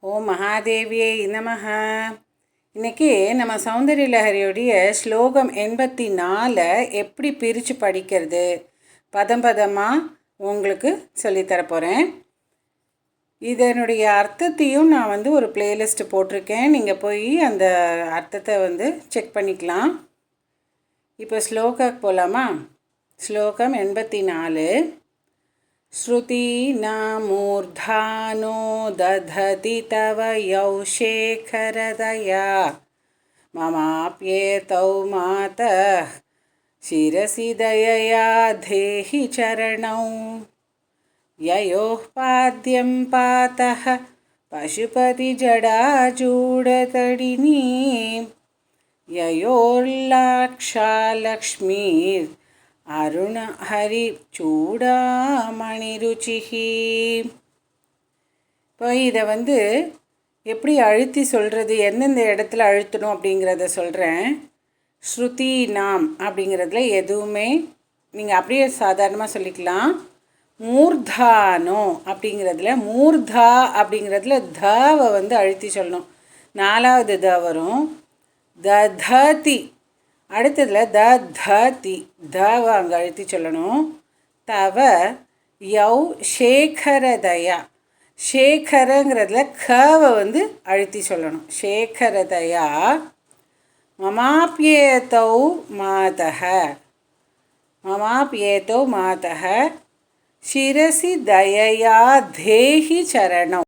ஓம் மகாதேவியே நமஹ. இன்றைக்கி நம்ம சௌந்தரிய லஹரியோடைய ஸ்லோகம் 84 எப்படி பிரித்து படிக்கிறது பதம் பதமாக உங்களுக்கு சொல்லித்தரப்போகிறேன். இதனுடைய அர்த்தத்தையும் நான் ஒரு பிளேலிஸ்ட் போட்டிருக்கேன். நீங்கள் போய் அந்த அர்த்தத்தை செக் பண்ணிக்கலாம். இப்போ ஸ்லோகாக்கு போகலாமா? ஸ்லோகம் 84. श्रुतीनामूर्धानो दधति तव यौ शेखरदया ममाप्येतौ मातः शिरसि दयया धेहि चरणौ ययोः पाद्यं पातः पशुपतिजडाचूडतडिनी ययोर्लाक्षालक्ष्मीर् அருணஹரி சூடாமணி ருச்சிஹி. இப்போ இதை எப்படி அழுத்தி சொல்கிறது, எந்தெந்த இடத்துல அழுத்தணும் அப்படிங்கிறத சொல்கிறேன். ஸ்ருதி நாம் அப்படிங்கிறதுல எதுவுமே நீங்கள் அப்படியே சாதாரணமாக சொல்லிக்கலாம். மூர்தானோ அப்படிங்கிறதுல மூர்தா அப்படிங்கிறதுல தவை அழுத்தி சொல்லணும். 4வது த வரும். ததி அடுத்ததில் ததி தவ அங்கே அழுத்தி சொல்லணும். தவ யௌ ஷேகரதயா ஷேகரங்கிறதுல கவை அழுத்தி சொல்லணும். ஷேகரதயா மமாப்யேதௌ மாதஹ மமாப்யேதௌ மாதஹ சிரசி தயயா தேஹி சரணம்.